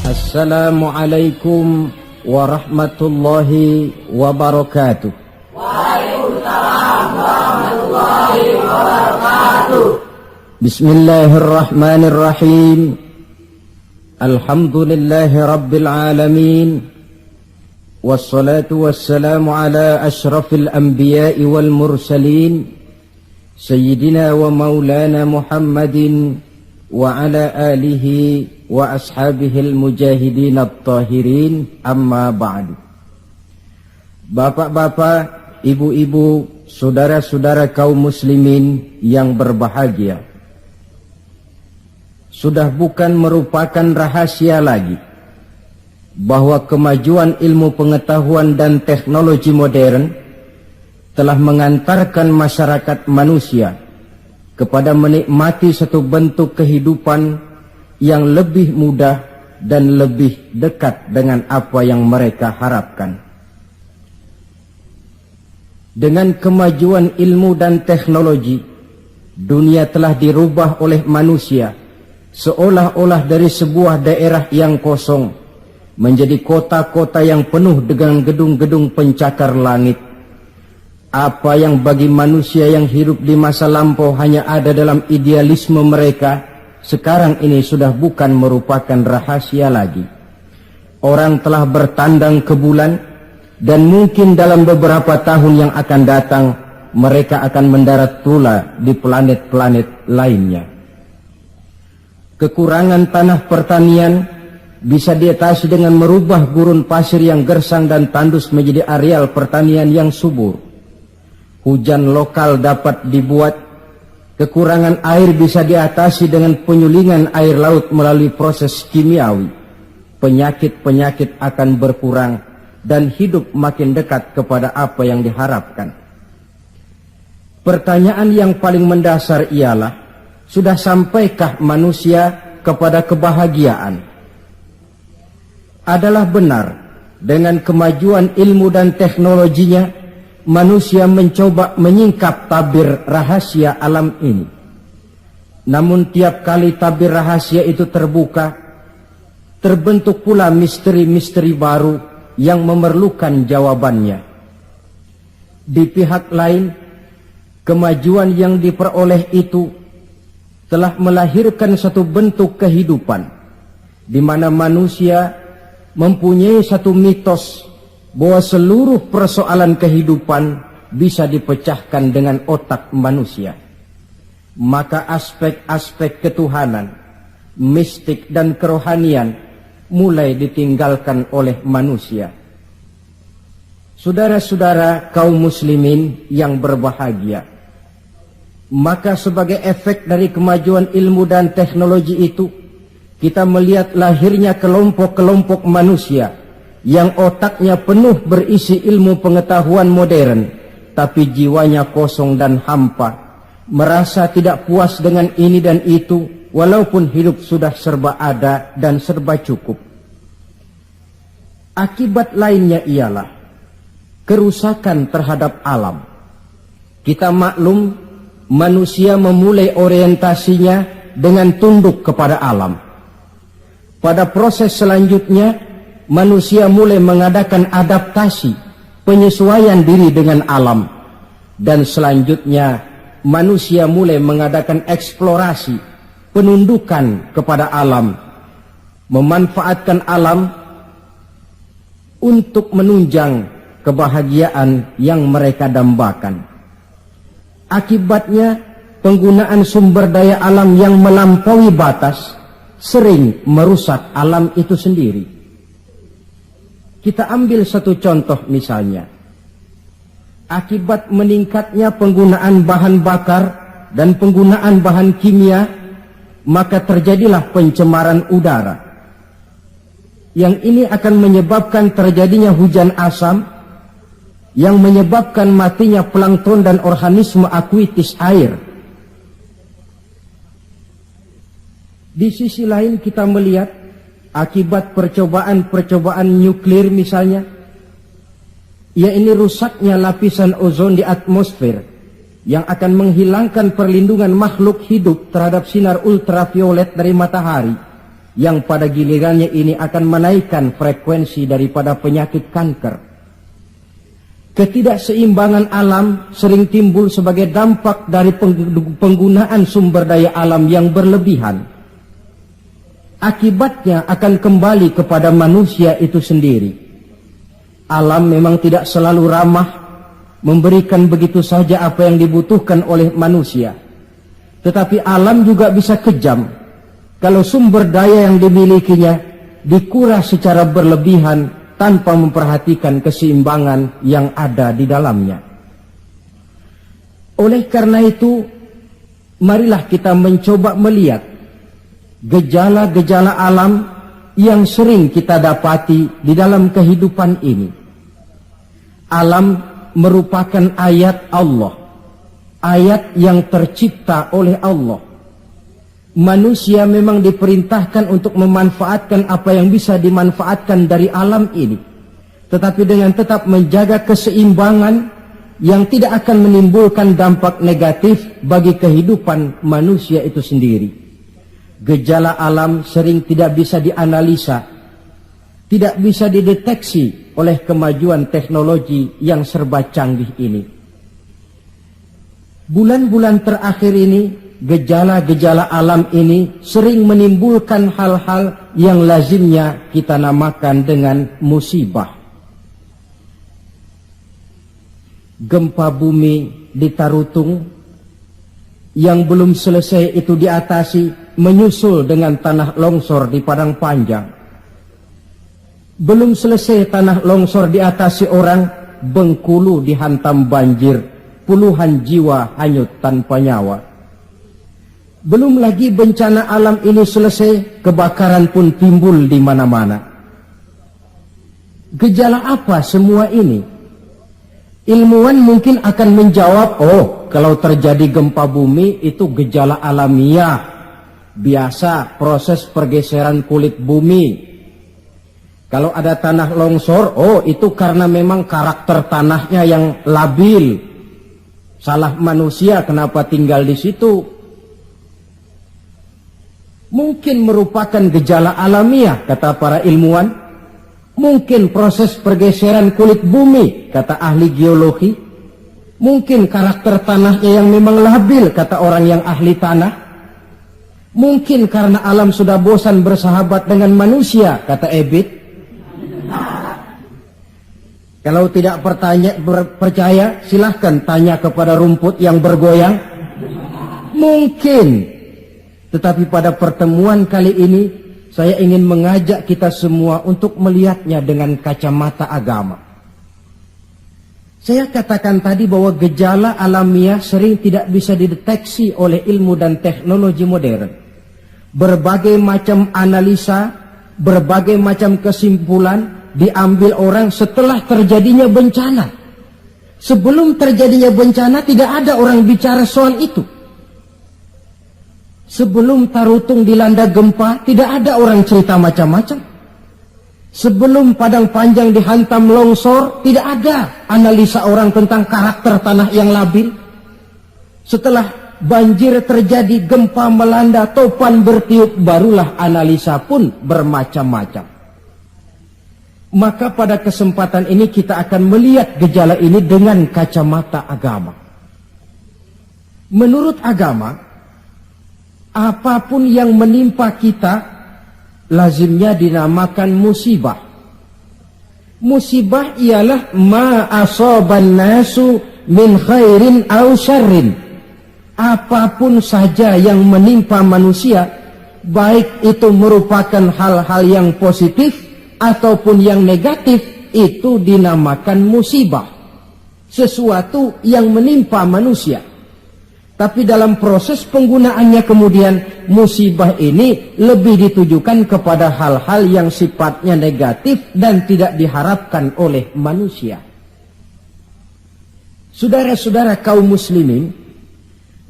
Assalamualaikum warahmatullahi wabarakatuh. Waalaikumsalam warahmatullahi wabarakatuh. Bismillahirrahmanirrahim. Alhamdulillahi rabbil alamin. Wassalatu wassalamu ala ashrafil anbiya'i wal mursalin, Sayyidina wa maulana Muhammadin wa ala alihi wa ashabihil mujahidin at-tahirin, amma ba'du. Bapak-bapak, ibu-ibu, saudara-saudara kaum muslimin yang berbahagia, sudah bukan merupakan rahasia lagi bahwa kemajuan ilmu pengetahuan dan teknologi modern telah mengantarkan masyarakat manusia kepada menikmati satu bentuk kehidupan yang lebih mudah dan lebih dekat dengan apa yang mereka harapkan. Dengan kemajuan ilmu dan teknologi, dunia telah dirubah oleh manusia seolah-olah dari sebuah daerah yang kosong menjadi kota-kota yang penuh dengan gedung-gedung pencakar langit. Apa yang bagi manusia yang hidup di masa lampau hanya ada dalam idealisme mereka, sekarang ini sudah bukan merupakan rahasia lagi. Orang telah bertandang ke bulan, dan mungkin dalam beberapa tahun yang akan datang mereka akan mendarat pula di planet-planet lainnya. Kekurangan tanah pertanian bisa diatasi dengan merubah gurun pasir yang gersang dan tandus menjadi areal pertanian yang subur. Hujan lokal dapat dibuat. Kekurangan air bisa diatasi dengan penyulingan air laut melalui proses kimiawi. Penyakit-penyakit akan berkurang dan hidup makin dekat kepada apa yang diharapkan. Pertanyaan yang paling mendasar ialah, sudah sampaikah manusia kepada kebahagiaan? Adalah benar, dengan kemajuan ilmu dan teknologinya, manusia mencoba menyingkap tabir rahasia alam ini. Namun tiap kali tabir rahasia itu terbuka, terbentuk pula misteri-misteri baru yang memerlukan jawabannya. Di pihak lain, kemajuan yang diperoleh itu telah melahirkan satu bentuk kehidupan di mana manusia mempunyai satu mitos bahwa seluruh persoalan kehidupan bisa dipecahkan dengan otak manusia. Maka aspek-aspek ketuhanan, mistik dan kerohanian mulai ditinggalkan oleh manusia. Saudara-saudara kaum muslimin yang berbahagia, maka sebagai efek dari kemajuan ilmu dan teknologi itu, kita melihat lahirnya kelompok-kelompok manusia yang otaknya penuh berisi ilmu pengetahuan modern, tapi jiwanya kosong dan hampa, merasa tidak puas dengan ini dan itu, walaupun hidup sudah serba ada dan serba cukup. Akibat lainnya ialah kerusakan terhadap alam. Kita maklum, manusia memulai orientasinya dengan tunduk kepada alam. Pada proses selanjutnya, manusia mulai mengadakan adaptasi, penyesuaian diri dengan alam. Dan selanjutnya, manusia mulai mengadakan eksplorasi, penundukan kepada alam, memanfaatkan alam untuk menunjang kebahagiaan yang mereka dambakan. Akibatnya, penggunaan sumber daya alam yang melampaui batas sering merusak alam itu sendiri. Kita ambil satu contoh misalnya. Akibat meningkatnya penggunaan bahan bakar dan penggunaan bahan kimia, maka terjadilah pencemaran udara. Yang ini akan menyebabkan terjadinya hujan asam, yang menyebabkan matinya plankton dan organisme akuatis air. Di sisi lain kita melihat akibat percobaan-percobaan nuklir misalnya, yaitu rusaknya lapisan ozon di atmosfer, yang akan menghilangkan perlindungan makhluk hidup terhadap sinar ultraviolet dari matahari, yang pada gilirannya ini akan menaikkan frekuensi daripada penyakit kanker. Ketidakseimbangan alam sering timbul sebagai dampak dari penggunaan sumber daya alam yang berlebihan. Akibatnya akan kembali kepada manusia itu sendiri. Alam memang tidak selalu ramah, memberikan begitu saja apa yang dibutuhkan oleh manusia. Tetapi alam juga bisa kejam kalau sumber daya yang dimilikinya dikuras secara berlebihan tanpa memperhatikan keseimbangan yang ada di dalamnya. Oleh karena itu, marilah kita mencoba melihat gejala-gejala alam yang sering kita dapati di dalam kehidupan ini. Alam merupakan ayat Allah, ayat yang tercipta oleh Allah. Manusia memang diperintahkan untuk memanfaatkan apa yang bisa dimanfaatkan dari alam ini, tetapi dengan tetap menjaga keseimbangan yang tidak akan menimbulkan dampak negatif bagi kehidupan manusia itu sendiri. Gejala alam sering tidak bisa dianalisa, tidak bisa dideteksi oleh kemajuan teknologi yang serba canggih ini. Bulan-bulan terakhir ini, gejala-gejala alam ini sering menimbulkan hal-hal yang lazimnya kita namakan dengan musibah. Gempa bumi di Tarutung yang belum selesai itu diatasi, menyusul dengan tanah longsor di Padang Panjang. Belum selesai tanah longsor diatasi orang, Bengkulu dihantam banjir, puluhan jiwa hanyut tanpa nyawa. Belum lagi bencana alam ini selesai, kebakaran pun timbul di mana-mana. Gejala apa semua ini? Ilmuwan mungkin akan menjawab, oh, kalau terjadi gempa bumi itu gejala alamiah, biasa proses pergeseran kulit bumi. Kalau ada tanah longsor, oh, itu karena memang karakter tanahnya yang labil. Salah manusia kenapa tinggal di situ? Mungkin merupakan gejala alamiah, kata para ilmuwan. Mungkin proses pergeseran kulit bumi, kata ahli geologi. Mungkin karakter tanahnya yang memang labil, kata orang yang ahli tanah. Mungkin karena alam sudah bosan bersahabat dengan manusia, kata Ebit. Kalau tidak percaya, silahkan tanya kepada rumput yang bergoyang. Mungkin. Tetapi pada pertemuan kali ini, saya ingin mengajak kita semua untuk melihatnya dengan kacamata agama. Saya katakan tadi bahwa gejala alamiah sering tidak bisa dideteksi oleh ilmu dan teknologi modern. Berbagai macam analisa, berbagai macam kesimpulan diambil orang setelah terjadinya bencana. Sebelum terjadinya bencana tidak ada orang bicara soal itu. Sebelum Tarutung dilanda gempa, tidak ada orang cerita macam-macam. Sebelum Padang Panjang dihantam longsor, tidak ada analisa orang tentang karakter tanah yang labil. Setelah banjir terjadi, gempa melanda, topan bertiup, barulah analisa pun bermacam-macam. Maka pada kesempatan ini kita akan melihat gejala ini dengan kacamata agama. Menurut agama, apapun yang menimpa kita lazimnya dinamakan musibah. Musibah ialah ma asaban nasu min khairin aw syarrin. Apapun saja yang menimpa manusia, baik itu merupakan hal-hal yang positif ataupun yang negatif, itu dinamakan musibah. Sesuatu yang menimpa manusia. Tapi dalam proses penggunaannya kemudian, musibah ini lebih ditujukan kepada hal-hal yang sifatnya negatif dan tidak diharapkan oleh manusia. Saudara-saudara kaum muslimin,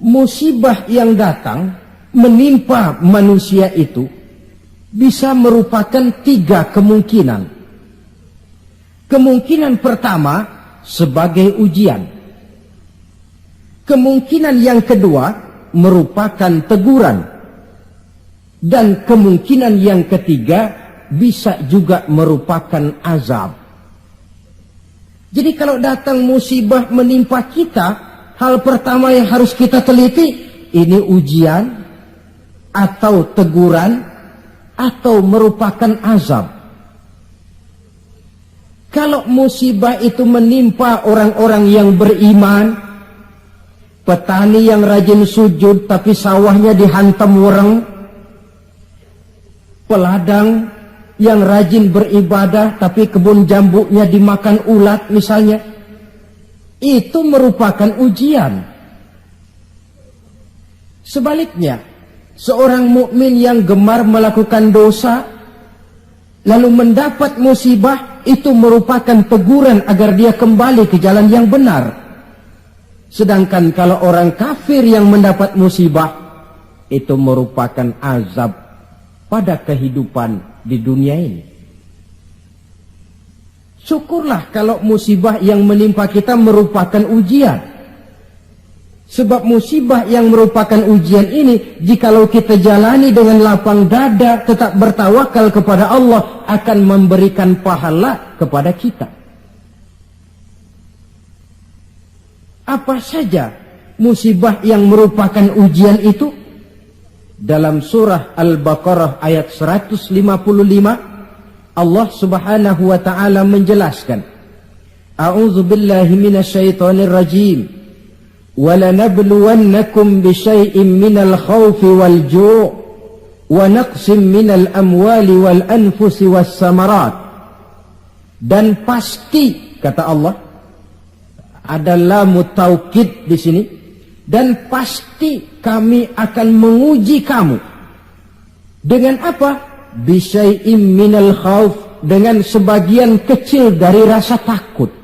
musibah yang datang menimpa manusia itu bisa merupakan 3 kemungkinan. Kemungkinan pertama, sebagai ujian. Kemungkinan yang kedua merupakan teguran. Dan kemungkinan yang ketiga bisa juga merupakan azab. Jadi kalau datang musibah menimpa kita, hal pertama yang harus kita teliti, ini ujian atau teguran atau merupakan azab. Kalau musibah itu menimpa orang-orang yang beriman, petani yang rajin sujud tapi sawahnya dihantam wereng, peladang yang rajin beribadah tapi kebun jambunya dimakan ulat misalnya, itu merupakan ujian. Sebaliknya, seorang mukmin yang gemar melakukan dosa lalu mendapat musibah, itu merupakan teguran agar dia kembali ke jalan yang benar. Sedangkan kalau orang kafir yang mendapat musibah, itu merupakan azab pada kehidupan di dunia ini. Syukurlah kalau musibah yang menimpa kita merupakan ujian. Sebab musibah yang merupakan ujian ini, jikalau kita jalani dengan lapang dada, tetap bertawakal kepada Allah, akan memberikan pahala kepada kita. Apa saja musibah yang merupakan ujian itu? Dalam surah Al-Baqarah ayat 155, Allah subhanahu wa ta'ala menjelaskan, A'udzu billahi minasyaitonir rajim. وَلَنَبْلُوَنَّكُمْ بِشَيْءٍ مِّنَ الْخَوْفِ وَالْجُوعِ وَنَقْصٍ مِّنَ الْأَمْوَالِ وَالْأَنْفُسِ وَالثَّمَرَاتِ. Dan pasti, kata Allah, ada lamu taukid di sini, dan pasti kami akan menguji kamu. Dengan apa? Bisyai'im minal khauf, dengan sebagian kecil dari rasa takut.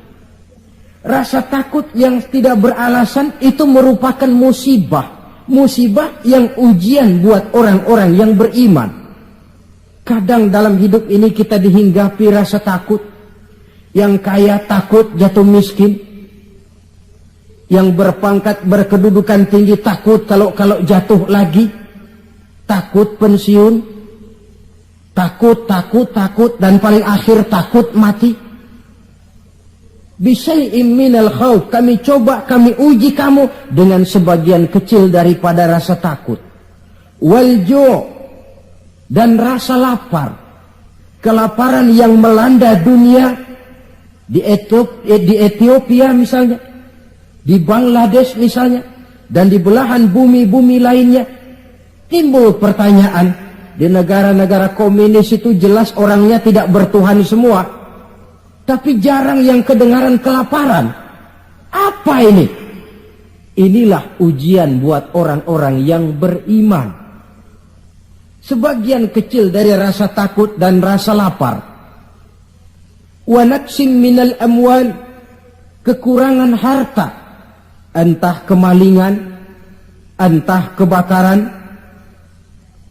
Rasa takut yang tidak beralasan itu merupakan musibah. Musibah yang ujian buat orang-orang yang beriman. Kadang dalam hidup ini kita dihinggapi rasa takut. Yang kaya takut jatuh miskin. Yang berpangkat berkedudukan tinggi takut kalau jatuh lagi. Takut pensiun. Takut, dan paling akhir takut mati. Bisyai'im minal khauf, kami coba, kami uji kamu dengan sebagian kecil daripada rasa takut. Walju', dan rasa lapar. Kelaparan yang melanda dunia di Ethiopia misalnya, di Bangladesh misalnya, dan di belahan bumi-bumi lainnya. Timbul pertanyaan, di negara-negara komunis itu jelas orangnya tidak bertuhan semua. Tapi jarang yang kedengaran kelaparan. Apa ini? Inilah ujian buat orang-orang yang beriman. Sebagian kecil dari rasa takut dan rasa lapar. Wa naqsim minal amwal, kekurangan harta. Entah kemalingan, entah kebakaran,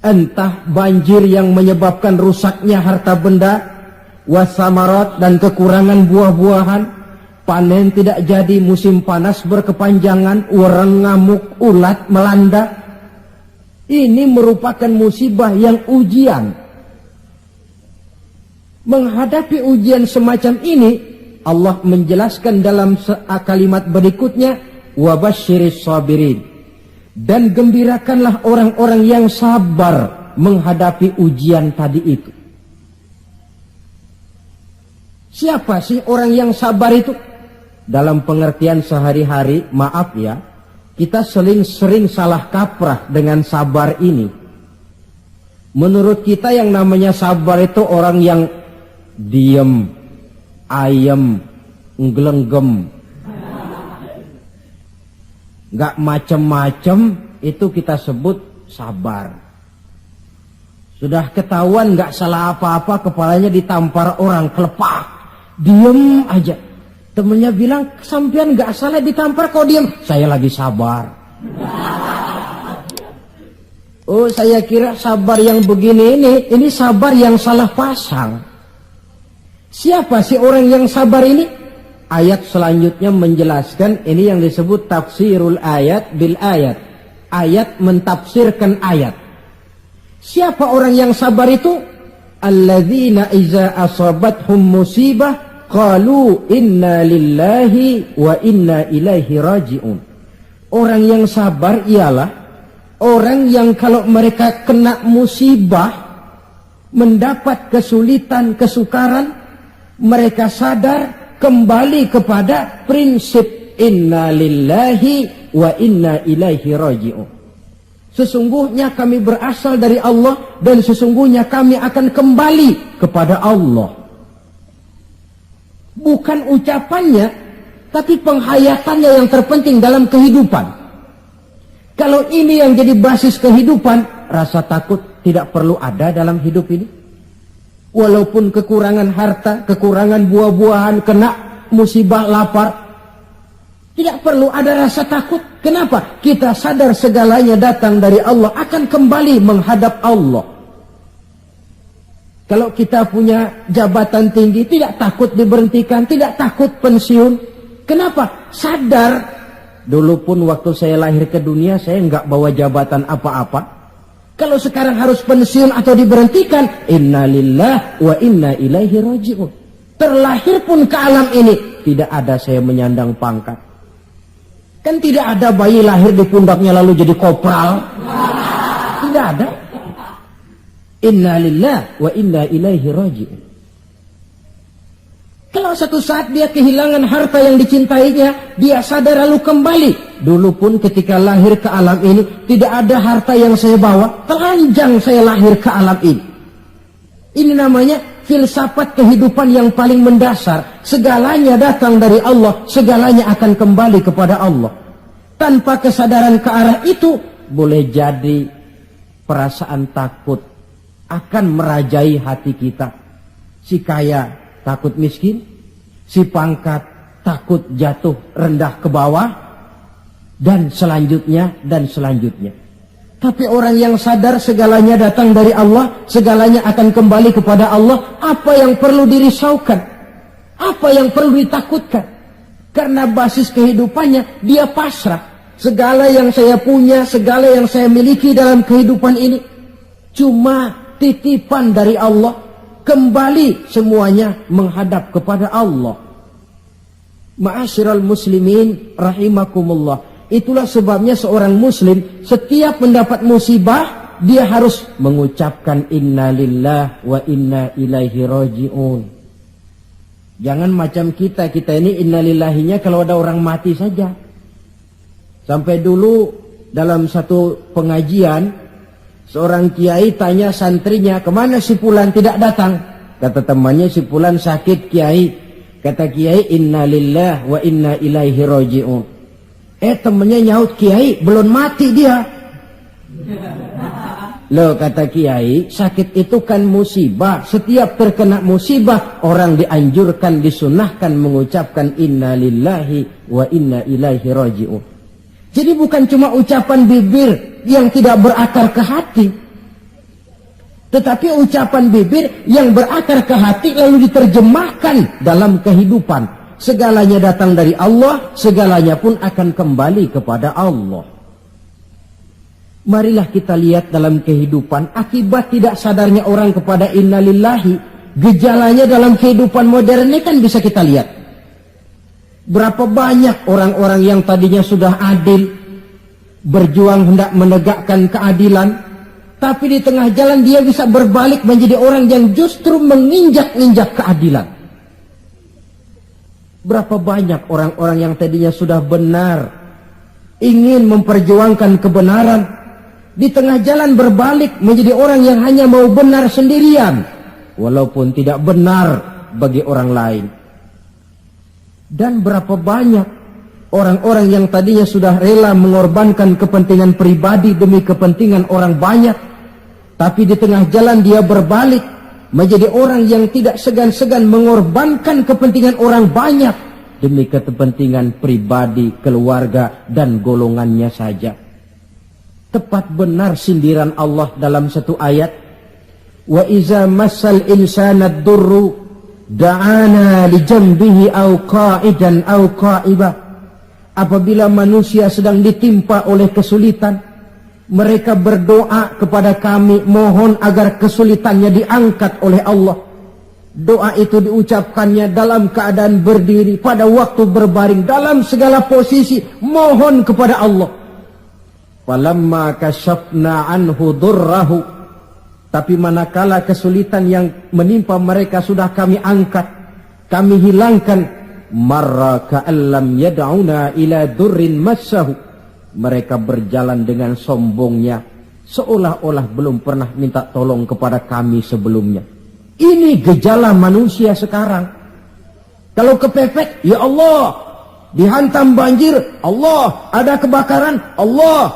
entah banjir yang menyebabkan rusaknya harta benda, wasamarat, dan kekurangan buah-buahan, panen tidak jadi, musim panas berkepanjangan, wereng, ngamuk, ulat melanda. Ini merupakan musibah yang ujian. Menghadapi ujian semacam ini, Allah menjelaskan dalam kalimat berikutnya, wabasyiris sabirin, dan gembirakanlah orang-orang yang sabar menghadapi ujian tadi itu. Siapa sih orang yang sabar itu? Dalam pengertian sehari-hari, maaf ya, kita sering salah kaprah dengan sabar ini. Menurut kita yang namanya sabar itu orang yang diem, ayem, nggelenggem, gak macem-macem, itu kita sebut sabar. Sudah ketahuan gak salah apa-apa, kepalanya ditampar orang, kelepak, diem aja. Temennya bilang, sampean gak salah ditampar kok diem. Saya lagi sabar. Oh, saya kira sabar yang begini ini sabar yang salah pasang. Siapa sih orang yang sabar ini? ayat selanjutnya menjelaskan, ini yang disebut tafsirul ayat bil ayat. Ayat mentafsirkan ayat. Siapa orang yang sabar itu? Alladzina iza asabathum musibah qalu inna lillahi wa inna ilaihi raji'un. Orang yang sabar ialah orang yang kalau mereka kena musibah, mendapat kesulitan, kesukaran, mereka sadar kembali kepada prinsip inna lillahi wa inna ilaihi raji'un. Sesungguhnya kami berasal dari Allah dan sesungguhnya kami akan kembali kepada Allah. Bukan ucapannya, tapi penghayatannya yang terpenting dalam kehidupan. Kalau ini yang jadi basis kehidupan, rasa takut tidak perlu ada dalam hidup ini. Walaupun kekurangan harta, kekurangan buah-buahan, kena musibah lapar, tidak perlu ada rasa takut. Kenapa? Kita sadar segalanya datang dari Allah, akan kembali menghadap Allah. Kalau kita punya jabatan tinggi, tidak takut diberhentikan, tidak takut pensiun. Kenapa? Sadar. Dulu pun waktu saya lahir ke dunia, saya nggak bawa jabatan apa-apa. Kalau sekarang harus pensiun atau diberhentikan, inna lillah wa inna ilaihi raji'un. Terlahir pun ke alam ini, tidak ada saya menyandang pangkat. Kan tidak ada bayi lahir di pundaknya lalu jadi kopral. Tidak ada. Inna lillah wa inna ilaihi raji'un. Kalau satu saat dia kehilangan harta yang dicintainya, dia sadar lalu kembali. Dulu pun ketika lahir ke alam ini, tidak ada harta yang saya bawa. Telanjang saya lahir ke alam ini. Ini namanya filsafat kehidupan yang paling mendasar. Segalanya datang dari Allah, segalanya akan kembali kepada Allah. Tanpa kesadaran ke arah itu, boleh jadi perasaan takut akan merajai hati kita. Si kaya takut miskin, si pangkat takut jatuh rendah ke bawah, dan selanjutnya dan selanjutnya. Tapi orang yang sadar segalanya datang dari Allah, segalanya akan kembali kepada Allah, apa yang perlu dirisaukan? Apa yang perlu ditakutkan? Karena basis kehidupannya, dia pasrah. Segala yang saya punya, segala yang saya miliki dalam kehidupan ini, cuma titipan dari Allah. Kembali semuanya menghadap kepada Allah. Ma'asyiral muslimin rahimakumullah. Itulah sebabnya seorang muslim setiap mendapat musibah, dia harus mengucapkan inna lillah wa inna ilaihi raji'un. Jangan macam kita ini inna lillahinya kalau ada orang mati saja. Sampai dulu dalam satu pengajian, seorang kiai tanya santrinya, kemana si fulan tidak datang? Kata temannya, si fulan sakit kiai. Kata kiai, inna lillah wa inna ilaihi raji'un. Temennya nyaut, kiai belum mati dia. Loh, kata kiai, sakit itu kan musibah. Setiap terkena musibah, orang dianjurkan, disunahkan mengucapkan inna lillahi wa inna ilaihi raji'un. Jadi bukan cuma ucapan bibir yang tidak berakar ke hati, tetapi ucapan bibir yang berakar ke hati lalu diterjemahkan dalam kehidupan. Segalanya datang dari Allah, segalanya pun akan kembali kepada Allah. Marilah kita lihat dalam kehidupan, akibat tidak sadarnya orang kepada inna lillahi, gejalanya dalam kehidupan modern ini kan bisa kita lihat. Berapa banyak orang-orang yang tadinya sudah adil, berjuang hendak menegakkan keadilan, tapi di tengah jalan dia bisa berbalik menjadi orang yang justru menginjak-injak keadilan. Berapa banyak orang-orang yang tadinya sudah benar, ingin memperjuangkan kebenaran, di tengah jalan berbalik menjadi orang yang hanya mau benar sendirian, walaupun tidak benar bagi orang lain. Dan berapa banyak orang-orang yang tadinya sudah rela mengorbankan kepentingan pribadi demi kepentingan orang banyak, tapi di tengah jalan dia berbalik menjadi orang yang tidak segan-segan mengorbankan kepentingan orang banyak demi kepentingan pribadi, keluarga, dan golongannya saja. Tepat benar sindiran Allah dalam satu ayat, wa iza massal insana durru da'ana li jambihi au qa'idan au qa'ibah. Apabila manusia sedang ditimpa oleh kesulitan, mereka berdoa kepada kami, mohon agar kesulitannya diangkat oleh Allah. Doa itu diucapkannya dalam keadaan berdiri, pada waktu berbaring, dalam segala posisi, mohon kepada Allah. Falamma kasyafna anhu durrahu, tapi manakala kesulitan yang menimpa mereka sudah kami angkat, kami hilangkan, marra ka'allam yad'una ila durrin massahu, mereka berjalan dengan sombongnya, seolah-olah belum pernah minta tolong kepada kami sebelumnya. Ini gejala manusia sekarang. Kalau kepepet, ya Allah. Dihantam banjir, Allah. Ada kebakaran, Allah.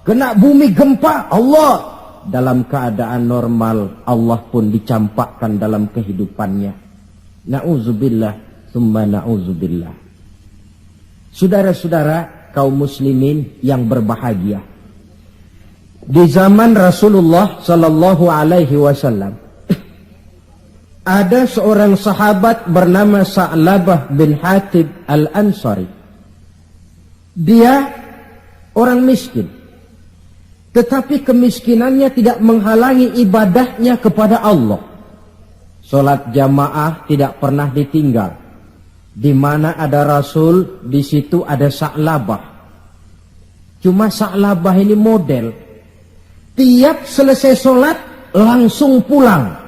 Kena bumi gempa, Allah. Dalam keadaan normal, Allah pun dicampakkan dalam kehidupannya. Na'udzubillah, tsumma na'udzubillah. Saudara-saudara kaum muslimin yang berbahagia, di zaman Rasulullah sallallahu alaihi wasallam ada seorang sahabat bernama Sa'labah bin Hatib al-Ansari. Dia orang miskin, tetapi kemiskinannya tidak menghalangi ibadahnya kepada Allah. Salat jamaah tidak pernah ditinggal. Di mana ada Rasul, di situ ada Sa'labah. Cuma Sa'labah ini model. Tiap selesai salat langsung pulang.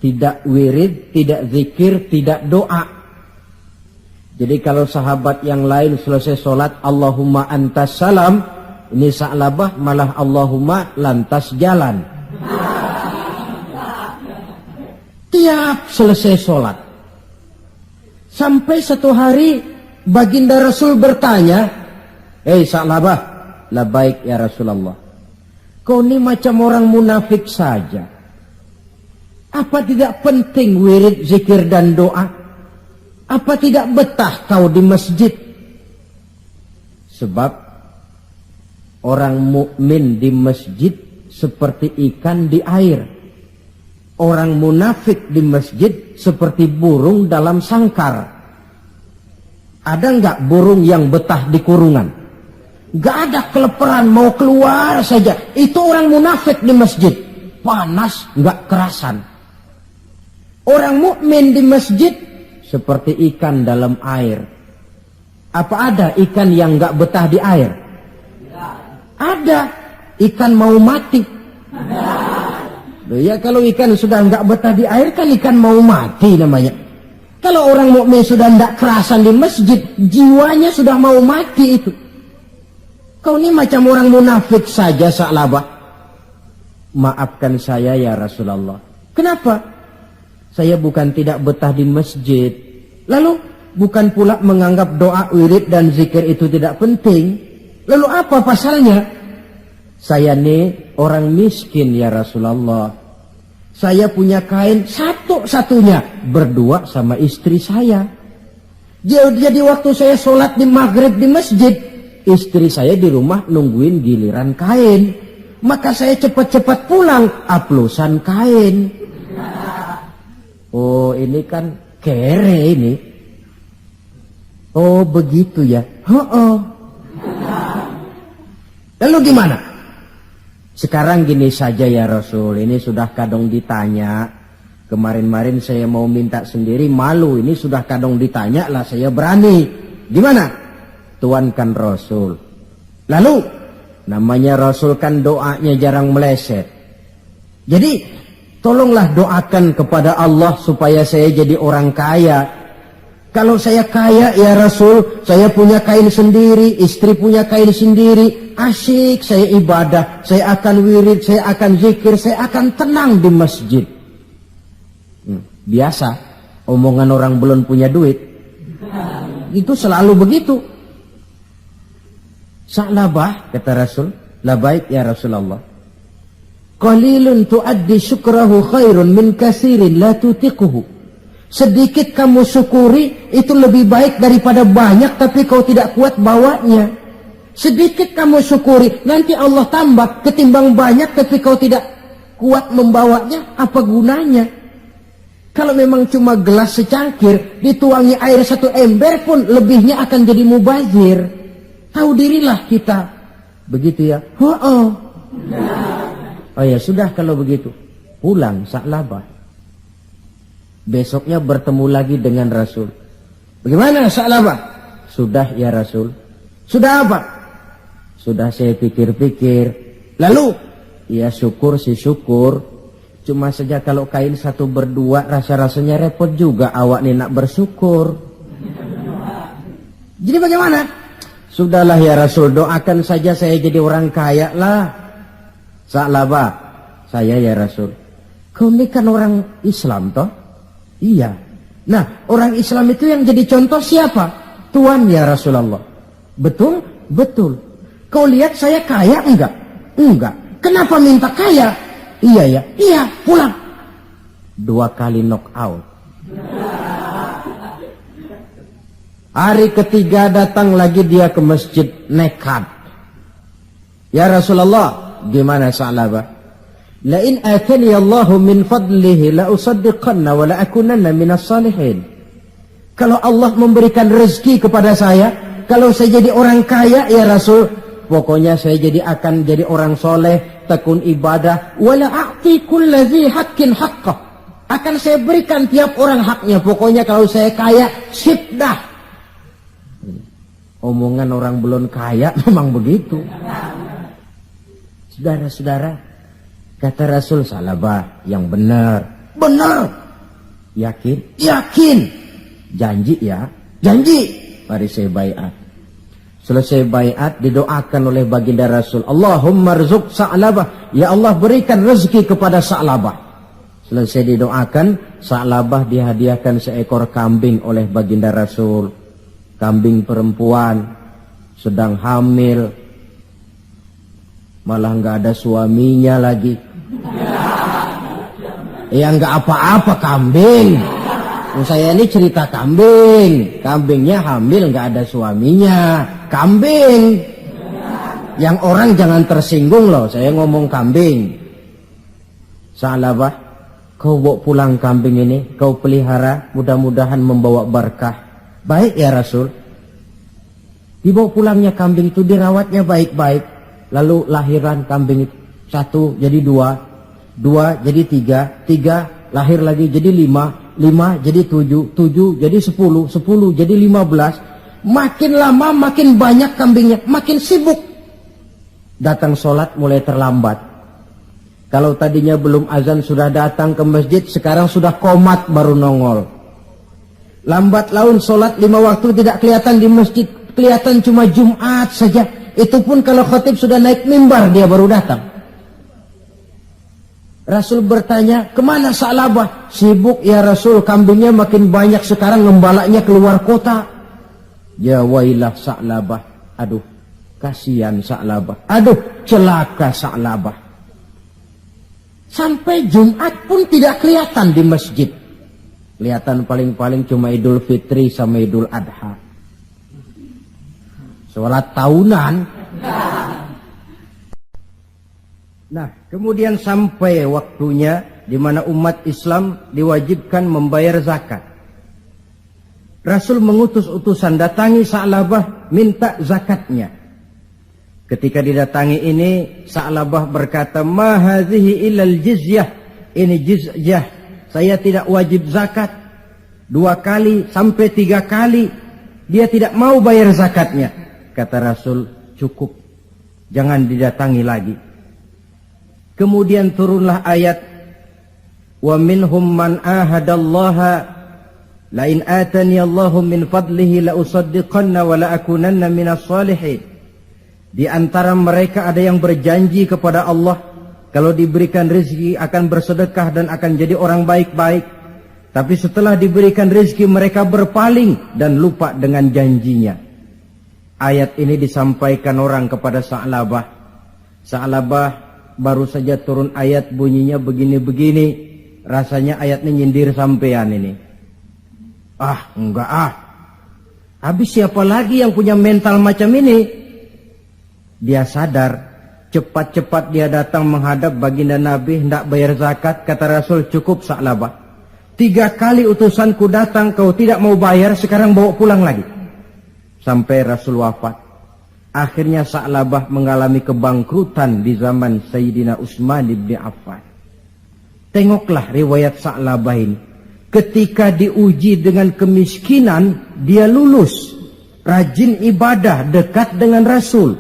Tidak wirid, tidak zikir, tidak doa. Jadi kalau sahabat yang lain selesai sholat, Allahumma antas salam, ini Sa'labah malah Allahumma lantas jalan. Tiap selesai sholat. Sampai satu hari baginda Rasul bertanya, "Hei Sa'labah," "Labaik ya Rasulullah." "Kau ini macam orang munafik saja. Apa tidak penting wirid, zikir dan doa? Apa tidak betah kau di masjid?" Sebab orang mukmin di masjid seperti ikan di air. Orang munafik di masjid seperti burung dalam sangkar. Ada enggak burung yang betah di kurungan? Enggak ada, keleperan mau keluar saja. Itu orang munafik di masjid. Panas enggak kerasan. Orang mukmin di masjid seperti ikan dalam air. Apa ada ikan yang enggak betah di air? Ada. Ikan mau mati. Ya kalau ikan sudah enggak betah di air kan ikan mau mati namanya. Kalau orang mukmin sudah enggak kerasan di masjid, jiwanya sudah mau mati itu. Kau ini macam orang munafik saja Sa'labah. Maafkan saya ya Rasulullah. Kenapa? Saya bukan tidak betah di masjid. Lalu bukan pula menganggap doa, wirid dan zikir itu tidak penting. Lalu apa pasalnya? Saya ini orang miskin ya Rasulullah. Saya punya kain satu-satunya, berdua sama istri saya. Jadi waktu saya sholat di maghrib di masjid, istri saya di rumah nungguin giliran kain. Maka saya cepat-cepat pulang, aplusan kain. Oh ini kan kere ini. Oh begitu ya. Lalu gimana? Sekarang gini saja ya Rasul. Ini sudah kadang ditanya. Kemarin-marin saya mau minta sendiri, malu. Ini sudah kadang ditanya lah saya berani. Gimana? Tuankan Rasul. Lalu namanya Rasul kan doanya jarang meleset. Jadi tolonglah doakan kepada Allah supaya saya jadi orang kaya. Kalau saya kaya ya Rasul, saya punya kain sendiri, istri punya kain sendiri, asyik saya ibadah, saya akan wirid, saya akan zikir, saya akan tenang di masjid. Biasa, omongan orang belum punya duit. Itu selalu begitu. Sa'labah, kata Rasul, labaik ya Rasulullah. Qalilun tuaddi syukrahu khairun min kasirin la tutiquhu. Sedikit kamu syukuri itu lebih baik daripada banyak tapi kau tidak kuat bawanya. Sedikit kamu syukuri nanti Allah tambah ketimbang banyak tapi kau tidak kuat membawanya, apa gunanya? Kalau memang cuma gelas secangkir, dituangi air 1 ember pun lebihnya akan jadi mubazir. Tahu dirilah kita. Begitu ya? Oh ya sudah kalau begitu. Pulang Sa'labah. Besoknya bertemu lagi dengan Rasul. Bagaimana Sa'labah? Sudah ya Rasul. Sudah apa? Sudah saya pikir-pikir. Lalu? Ya syukur sih syukur. Cuma saja kalau kain 1 berdua rasa-rasanya repot juga awak nih nak bersyukur. Jadi bagaimana? Sudahlah ya Rasul, doakan saja saya jadi orang kaya lah. Sa'labah, saya ya Rasul. Kau ini kan orang Islam toh? Iya. Nah, orang Islam itu yang jadi contoh siapa? Tuan ya Rasulullah. Betul? Betul. Kau lihat saya kaya enggak? Enggak. Kenapa minta kaya? Iya ya, iya, pulang. 2 kali knock out. Hari ketiga datang lagi dia ke masjid nekat. Ya Rasulullah, gimana Sa'labah? La in atani Allahu min fadlihi la usaddiqanna wa la akunanna minas salihin. Kalau Allah memberikan rezeki kepada saya, kalau saya jadi orang kaya ya Rasul, pokoknya saya akan jadi orang soleh, tekun ibadah. Wala a'ti kulladzi haqqin haqqah. Akan saya berikan tiap orang haknya. Pokoknya kalau saya kaya, sip dah. Omongan orang belum kaya memang begitu. Saudara-saudara, kata Rasul, Sa'labah yang benar. Benar. Yakin? Yakin. Janji ya? Janji. Mari saya baiat. Selesai baiat didoakan oleh baginda Rasul, Allahumma rzuq Sa'labah, ya Allah berikan rezeki kepada Sa'labah. Selesai didoakan, Sa'labah dihadiahkan seekor kambing oleh baginda Rasul. Kambing perempuan, sedang hamil, malah nggak ada suaminya lagi. Ya nggak apa-apa kambing. Saya ini cerita kambing. Kambingnya hamil nggak ada suaminya. Kambing. Yang orang jangan tersinggung loh. Saya ngomong kambing. Sa'labah, kau bawa pulang kambing ini, kau pelihara, mudah-mudahan membawa berkah. Baik ya Rasul. Dibawa pulangnya kambing itu, dirawatnya baik-baik. Lalu lahiran kambing itu, 1 jadi 2, 2 jadi 3, 3 lahir lagi jadi 5, 5 jadi 7, 7 jadi 10, 10 jadi 15. Makin lama makin banyak kambingnya, makin sibuk. Datang sholat mulai terlambat. Kalau tadinya belum azan sudah datang ke masjid, sekarang sudah komat baru nongol. Lambat laun sholat 5 waktu tidak kelihatan di masjid, kelihatan cuma Jumat saja. Itu pun kalau khatib sudah naik mimbar dia baru datang. Rasul bertanya, kemana Sa'labah? Sibuk ya Rasul, kambingnya makin banyak sekarang, ngembalaknya keluar kota. Ya wailah Sa'labah. Aduh, kasihan Sa'labah. Aduh, celaka Sa'labah. Sampai Jumat pun tidak kelihatan di masjid. Kelihatan paling-paling cuma Idul Fitri sama Idul Adha. Sholat tahunan. Nah, kemudian sampai waktunya di mana umat Islam diwajibkan membayar zakat. Rasul mengutus utusan, datangi Sa'labah, minta zakatnya. Ketika didatangi ini, Sa'labah berkata, ma hadhihi illal jizyah. Ini jizyah. Saya tidak wajib zakat. 2 kali sampai 3 kali dia tidak mau bayar zakatnya. Kata Rasul, cukup, jangan didatangi lagi. Kemudian turunlah ayat, wa minhum man ahadallaha la in atani Allahu min fadlihi la usaddiqanna wa la akunanna minas salihin. Di antara mereka ada yang berjanji kepada Allah, kalau diberikan rezeki akan bersedekah dan akan jadi orang baik-baik. Tapi setelah diberikan rezeki mereka berpaling dan lupa dengan janjinya. Ayat ini disampaikan orang kepada Sa'labah. Sa'labah baru saja turun ayat bunyinya begini-begini. Rasanya ayatnya nyindir sampean ini. Ah, enggak ah. Habis siapa lagi yang punya mental macam ini? Dia sadar, cepat-cepat dia datang menghadap baginda Nabi, hendak bayar zakat. Kata Rasul, cukup Sa'labah. 3 kali utusanku datang, kau tidak mau bayar, sekarang bawa pulang lagi. Sampai Rasul wafat. Akhirnya Sa'labah mengalami kebangkrutan di zaman Sayyidina Utsman bin Affan. Tengoklah riwayat Sa'labah ini. Ketika diuji dengan kemiskinan, dia lulus. Rajin ibadah, dekat dengan Rasul.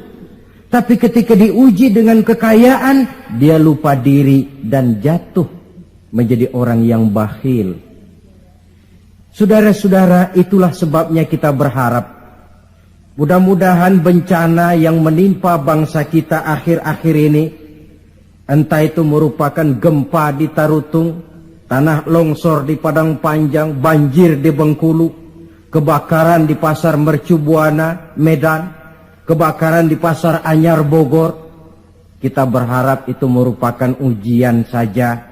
Tapi ketika diuji dengan kekayaan, dia lupa diri dan jatuh menjadi orang yang bakhil. Saudara-saudara, itulah sebabnya kita berharap mudah-mudahan bencana yang menimpa bangsa kita akhir-akhir ini, entah itu merupakan gempa di Tarutung, tanah longsor di Padang Panjang, banjir di Bengkulu, kebakaran di Pasar Mercu Buana, Medan, kebakaran di Pasar Anyar Bogor, kita berharap itu merupakan ujian saja.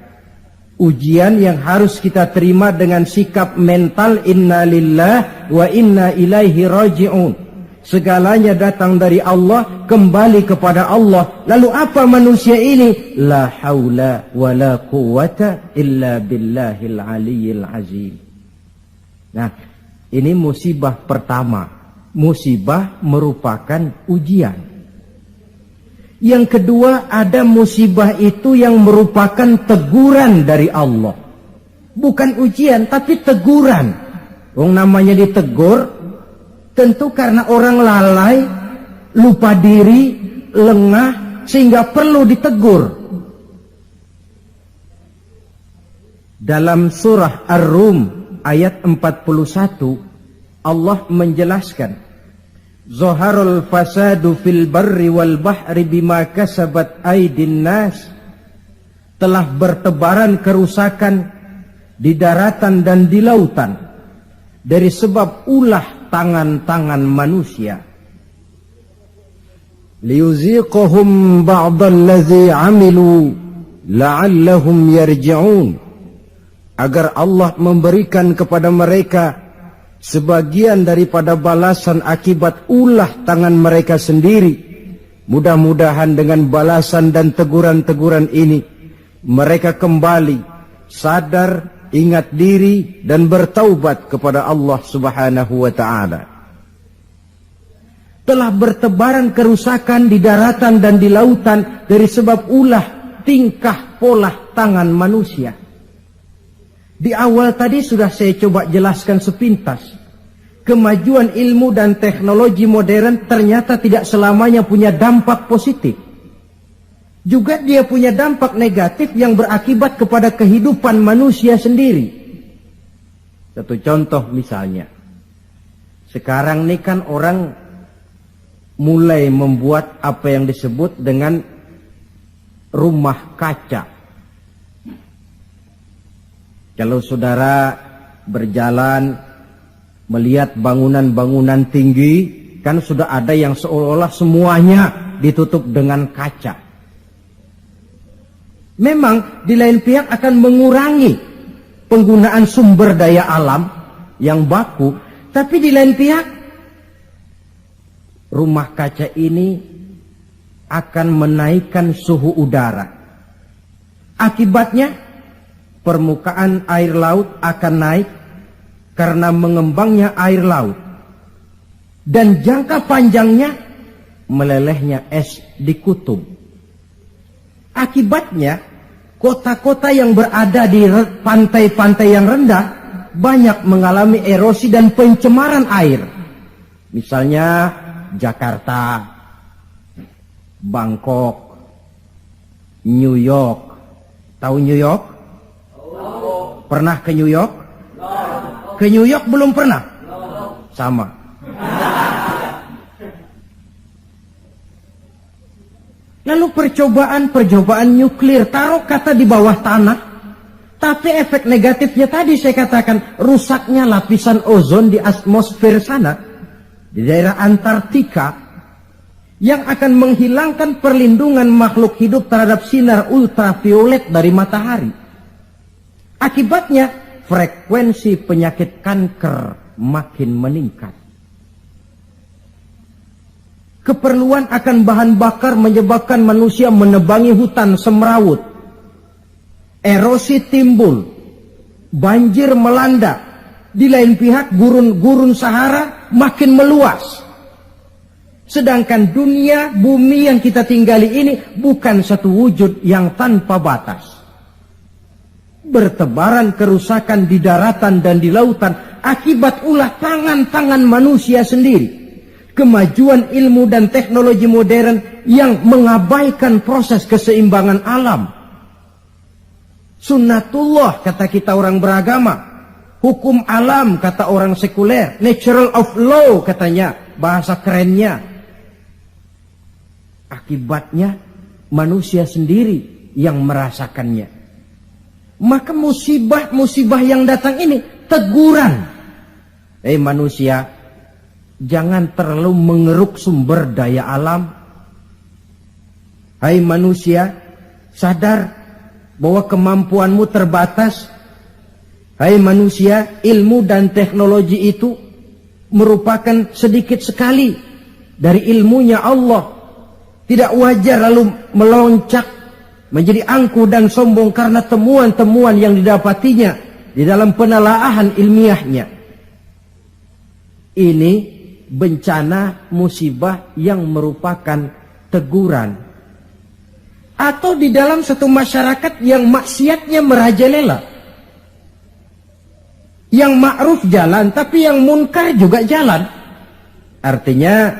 Ujian yang harus kita terima dengan sikap mental inna lillah wa inna ilaihi raji'un. Segalanya datang dari Allah, kembali kepada Allah. Lalu apa manusia ini? La haula wa la quwata illa billahil aliyyil azim. Nah, ini musibah pertama. Musibah merupakan ujian. Yang kedua, ada musibah itu yang merupakan teguran dari Allah. Bukan ujian, tapi teguran. Wong namanya ditegur, tentu karena orang lalai, lupa diri, lengah, sehingga perlu ditegur. Dalam surah Ar-Rum ayat 41, Allah menjelaskan, Zaharul fasadu fil barri wal bahri bima kasabat aydin nas. Telah bertebaran kerusakan di daratan dan di lautan dari sebab ulah tangan-tangan manusia. Liyuziqahum ba'dallazi 'amilu la'allahum yarji'un. Agar Allah memberikan kepada mereka sebagian daripada balasan akibat ulah tangan mereka sendiri. Mudah-mudahan dengan balasan dan teguran-teguran ini mereka kembali sadar, ingat diri dan bertaubat kepada Allah Subhanahu wa ta'ala. Telah bertebaran kerusakan di daratan dan di lautan dari sebab ulah tingkah pola tangan manusia. Di awal tadi sudah saya coba jelaskan sepintas. Kemajuan ilmu dan teknologi modern ternyata tidak selamanya punya dampak positif. Juga dia punya dampak negatif yang berakibat kepada kehidupan manusia sendiri. Satu contoh misalnya. Sekarang ini kan orang mulai membuat apa yang disebut dengan rumah kaca. Kalau saudara berjalan melihat bangunan-bangunan tinggi, kan sudah ada yang seolah-olah semuanya ditutup dengan kaca. Memang di lain pihak akan mengurangi penggunaan sumber daya alam yang baku, tapi di lain pihak rumah kaca ini akan menaikkan suhu udara. Akibatnya permukaan air laut akan naik karena mengembangnya air laut. Dan jangka panjangnya melelehnya es di kutub. Akibatnya kota-kota yang berada di pantai-pantai yang rendah banyak mengalami erosi dan pencemaran air. Misalnya Jakarta, Bangkok, New York. Tahu New York? Pernah ke New York? Ke New York belum pernah? Sama. Lalu percobaan nuklir, taruh kata di bawah tanah, tapi efek negatifnya tadi saya katakan, rusaknya lapisan ozon di atmosfer sana, di daerah Antartika, yang akan menghilangkan perlindungan makhluk hidup terhadap sinar ultraviolet dari matahari. Akibatnya frekuensi penyakit kanker makin meningkat. Keperluan akan bahan bakar menyebabkan manusia menebangi hutan semrawut. Erosi timbul. banjir melanda. Di lain pihak gurun-gurun Sahara makin meluas. Sedangkan dunia, bumi yang kita tinggali ini bukan satu wujud yang tanpa batas. Bertebaran kerusakan di daratan dan di lautan akibat ulah tangan-tangan manusia sendiri. Kemajuan ilmu dan teknologi modern yang mengabaikan proses keseimbangan alam. Sunnatullah kata kita orang beragama. Hukum alam kata orang sekuler. Natural of law katanya, bahasa kerennya. Akibatnya manusia sendiri yang merasakannya. Maka musibah-musibah yang datang ini teguran. Manusia, jangan terlalu mengeruk sumber daya alam. Hai manusia, sadar bahwa kemampuanmu terbatas. Hai manusia, ilmu dan teknologi itu merupakan sedikit sekali dari ilmunya Allah. Tidak wajar lalu meloncat menjadi angkuh dan sombong karena temuan-temuan yang didapatinya di dalam penelaahan ilmiahnya. Ini bencana musibah yang merupakan teguran. Atau di dalam satu masyarakat yang maksiatnya merajalela. Yang ma'ruf jalan, tapi yang munkar juga jalan. Artinya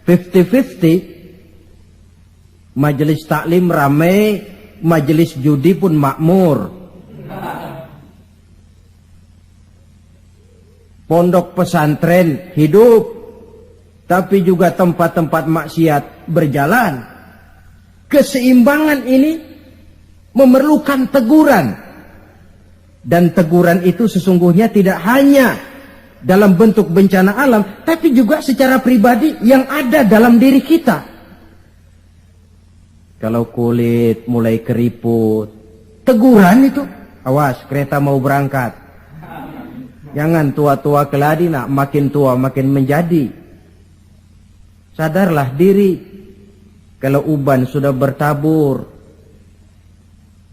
50-50. Majelis taklim ramai, majelis judi pun makmur. Pondok pesantren hidup, tapi juga tempat-tempat maksiat berjalan. Keseimbangan ini memerlukan teguran. Dan teguran itu sesungguhnya tidak hanya dalam bentuk bencana alam, tapi juga secara pribadi yang ada dalam diri kita. Kalau kulit mulai keriput, teguran itu, awas kereta mau berangkat. Jangan tua-tua keladi nak, makin tua makin menjadi. Sadarlah diri. Kalau uban sudah bertabur,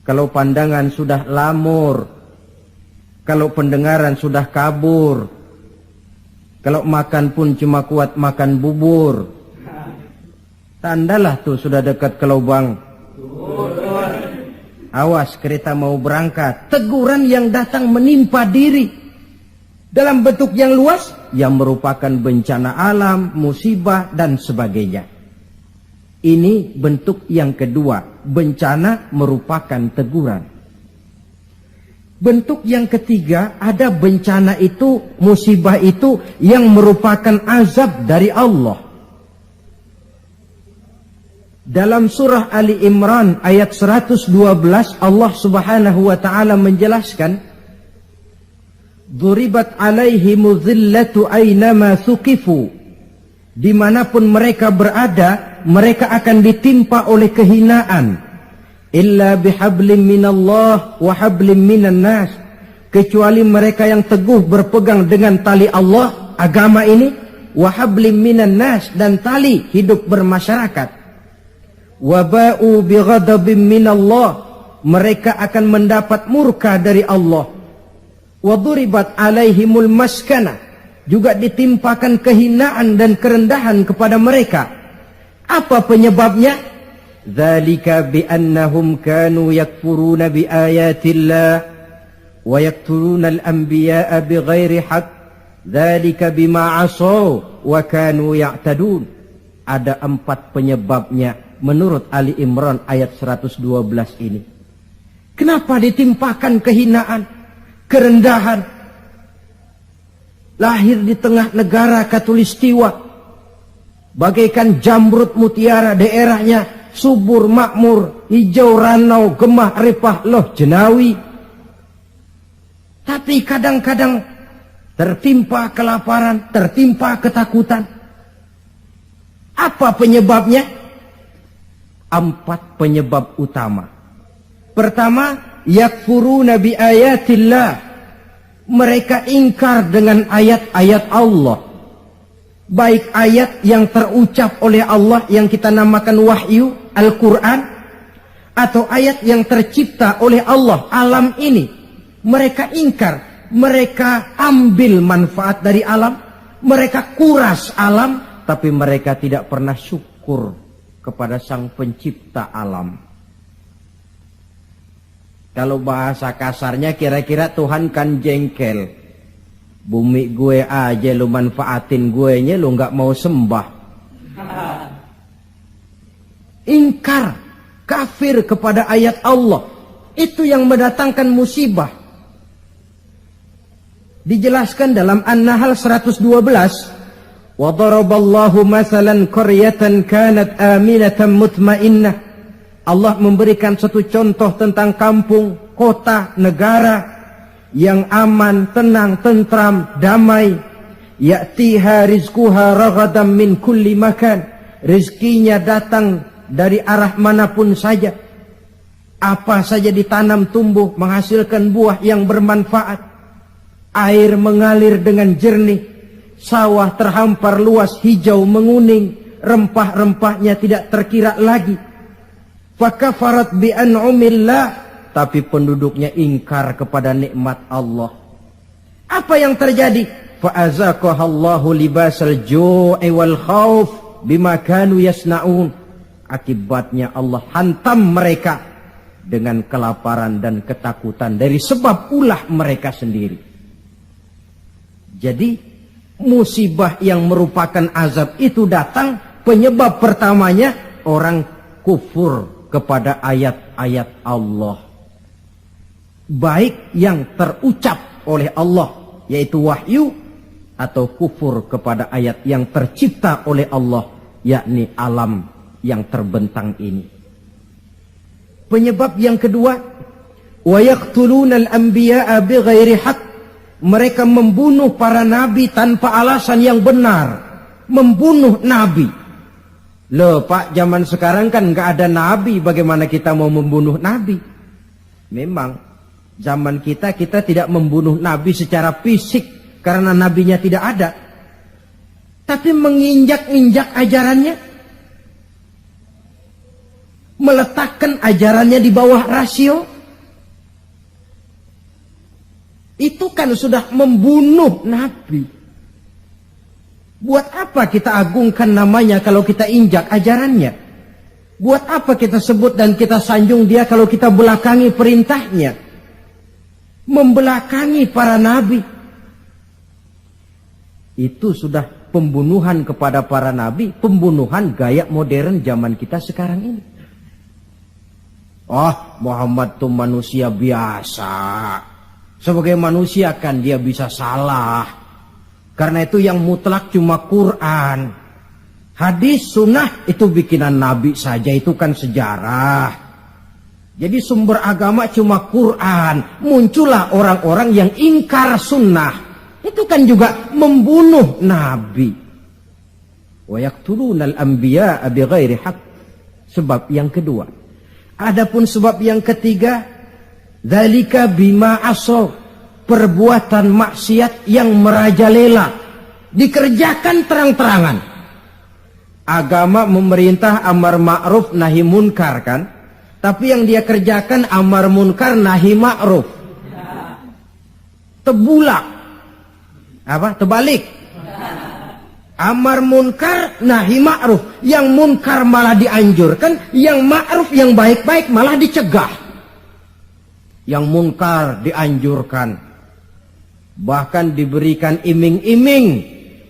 kalau pandangan sudah lamur, kalau pendengaran sudah kabur, kalau makan pun cuma kuat makan bubur, tandalah tuh sudah dekat ke lubang. Awas kereta mau berangkat. Teguran yang datang menimpa diri dalam bentuk yang luas, yang merupakan bencana alam, musibah dan sebagainya. Ini bentuk yang kedua, bencana merupakan teguran. Bentuk yang ketiga, ada bencana itu, musibah itu yang merupakan azab dari Allah. Dalam surah Ali Imran ayat 112 Allah Subhanahu wa taala menjelaskan, "Duribat 'alaihimudz zillatu aynama thuqifu." Dimanapun mereka berada, mereka akan ditimpa oleh kehinaan. Illa bihablim minallah wa hablim minan nas, kecuali mereka yang teguh berpegang dengan tali Allah, agama ini, wa hablim minan nas, dan tali hidup bermasyarakat. Wa ba'u bighadabim minallah, mereka akan mendapat murka dari Allah. Wa duribat alaihimul maskana, juga ditimpakan kehinaan dan kerendahan kepada mereka. Apa penyebabnya? Dzalika biannahum kanu yakfuruna biayatillah wa yaqtuluna al-anbiya'a bighairi haqq. Dzalika bima 'asaw wa kanu ya'tadun. Ada 4 penyebabnya menurut Ali Imran ayat 112 ini. Kenapa ditimpakan kehinaan, kerendahan? Lahir di tengah negara Katulistiwa, bagaikan jamrut mutiara, daerahnya subur makmur, hijau ranau, gemah ripah loh jenawi. Tapi kadang-kadang tertimpa kelaparan, tertimpa ketakutan. Apa penyebabnya? 4 penyebab utama. Pertama, yakfuruna bi ayatillah. Mereka ingkar dengan ayat-ayat Allah. Baik ayat yang terucap oleh Allah yang kita namakan wahyu, Al-Quran, atau ayat yang tercipta oleh Allah, alam ini. mereka ingkar, mereka ambil manfaat dari alam, mereka kuras alam, tapi mereka tidak pernah syukur kepada Sang Pencipta alam. Kalau bahasa kasarnya kira-kira Tuhan kan jengkel. Bumi gue aja lu manfaatin gue nya, lu gak mau sembah. Ingkar, kafir kepada ayat Allah. Itu yang mendatangkan musibah. Dijelaskan dalam An-Nahl 112. Wa daraballahu mathalan qaryatan kanat aminatan mutmainnah. Allah memberikan satu contoh tentang kampung, kota, negara yang aman, tenang, tentram, damai. Ya'tiha rizquha raghadan min kulli makan. Rizkinya datang dari arah manapun saja. Apa saja ditanam tumbuh, menghasilkan buah yang bermanfaat. Air mengalir dengan jernih. Sawah terhampar luas, hijau menguning. Rempah-rempahnya tidak terkira lagi. Fakafarat bi an'umillah. Tapi penduduknya ingkar kepada nikmat Allah. Apa yang terjadi? Fa'azaqahallahu libasal ju'i wal khauf bima kanu yasna'un. Akibatnya Allah hantam mereka dengan kelaparan dan ketakutan dari sebab ulah mereka sendiri. Jadi musibah yang merupakan azab itu datang, penyebab pertamanya orang kufur kepada ayat-ayat Allah. Baik yang terucap oleh Allah, yaitu wahyu, atau kufur kepada ayat yang tercipta oleh Allah, yakni alam yang terbentang ini. Penyebab yang kedua, wa yaqtuluna al-anbiya'a bighairi haqq. Mereka membunuh para nabi tanpa alasan yang benar. Membunuh nabi. Loh Pak, zaman sekarang kan nggak ada nabi, bagaimana kita mau membunuh nabi? Memang zaman kita tidak membunuh nabi secara fisik karena nabinya tidak ada. Tapi menginjak-injak ajarannya, meletakkan ajarannya di bawah rasio, itu kan sudah membunuh nabi. Buat apa kita agungkan namanya kalau kita injak ajarannya? Buat apa kita sebut dan kita sanjung dia kalau kita belakangi perintahnya? Membelakangi para nabi. Itu sudah pembunuhan kepada para nabi, pembunuhan gaya modern zaman kita sekarang ini. Muhammad itu manusia biasa. Sebagai manusia kan dia bisa salah. Karena itu yang mutlak cuma Quran. Hadis, sunnah itu bikinan nabi saja, itu kan sejarah. Jadi sumber agama cuma Quran. Muncullah orang-orang yang ingkar sunnah. Itu kan juga membunuh nabi. Wa yaqtulunal anbiya'a bighairi haqq. Sebab yang kedua. Adapun sebab yang ketiga, dzalika bima asaw. Perbuatan maksiat yang merajalela. Dikerjakan terang-terangan. Agama memerintah amar ma'ruf nahi munkar kan? Tapi yang dia kerjakan amar munkar nahi ma'ruf. Tebulak. Terbalik. Amar munkar nahi ma'ruf. Yang munkar malah dianjurkan, yang ma'ruf yang baik-baik malah dicegah. Yang munkar dianjurkan, bahkan diberikan iming-iming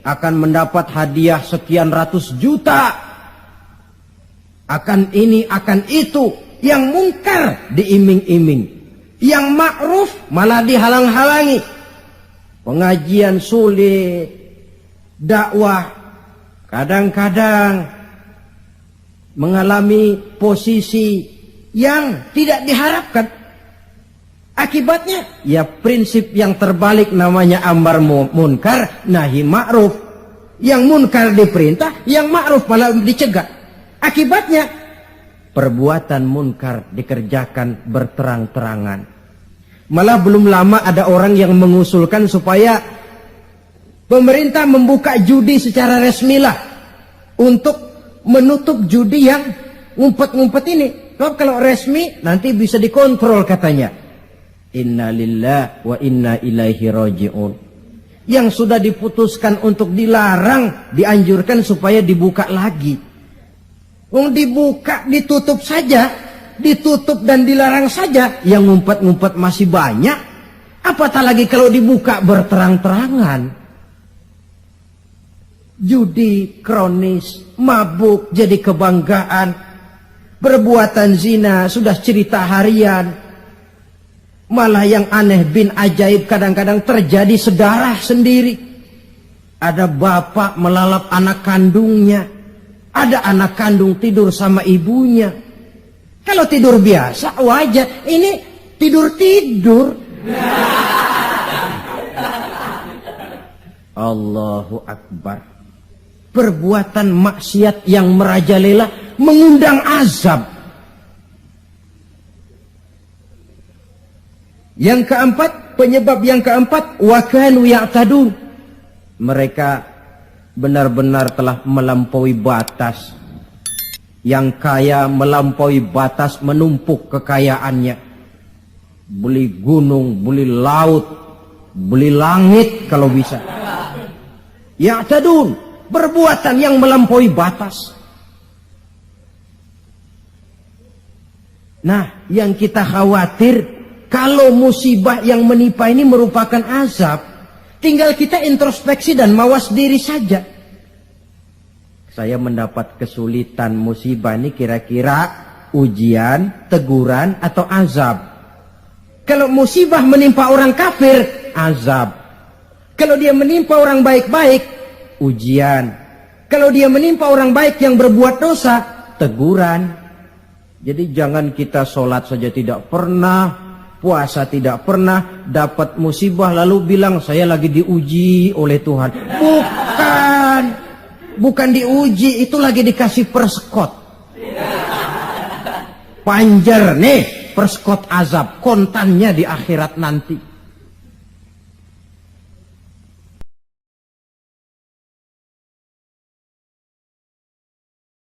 akan mendapat hadiah sekian ratus juta, akan ini akan itu. Yang munkar diiming-iming, yang ma'ruf malah dihalang-halangi. Pengajian sulit, dakwah kadang-kadang mengalami posisi yang tidak diharapkan. Akibatnya ya prinsip yang terbalik, namanya amar munkar nahi ma'ruf. Yang munkar diperintah, yang ma'ruf malah dicegah. Akibatnya perbuatan munkar dikerjakan berterang-terangan. Malah belum lama ada orang yang mengusulkan supaya pemerintah membuka judi secara resmilah untuk menutup judi yang ngumpet-ngumpet ini. Kalau resmi nanti bisa dikontrol katanya. Inna lillahi wa inna ilaihi raji'un. Yang sudah diputuskan untuk dilarang, dianjurkan supaya dibuka lagi. Dibuka, ditutup saja, ditutup dan dilarang saja, yang ngumpet-ngumpet masih banyak. Apatah lagi kalau dibuka berterang-terangan. Judi kronis, mabuk jadi kebanggaan, perbuatan zina sudah cerita harian. Malah yang aneh bin ajaib kadang-kadang terjadi sedarah sendiri. Ada bapak melalap anak kandungnya, ada anak kandung tidur sama ibunya. Kalau tidur biasa wajar, ini tidur-tidur. Allahu Akbar. Perbuatan maksiat yang merajalela mengundang azab. Yang keempat, penyebab yang keempat, wa kanu ya'tadun. Mereka benar-benar telah melampaui batas. Yang kaya melampaui batas, menumpuk kekayaannya. Beli gunung, beli laut, beli langit kalau bisa. Ya'tadun, perbuatan yang melampaui batas. Nah, yang kita khawatir, kalau musibah yang menimpa ini merupakan azab, tinggal kita introspeksi dan mawas diri saja. Saya mendapat kesulitan, musibah ini kira-kira ujian, teguran, atau azab. Kalau musibah menimpa orang kafir, azab. Kalau dia menimpa orang baik-baik, ujian. Kalau dia menimpa orang baik yang berbuat dosa, teguran. Jadi jangan kita sholat saja tidak pernah, puasa tidak pernah, dapat musibah lalu bilang saya lagi diuji oleh Tuhan. Bukan diuji, itu lagi dikasih perskot. Panjer nih, perskot azab, kontannya di akhirat nanti.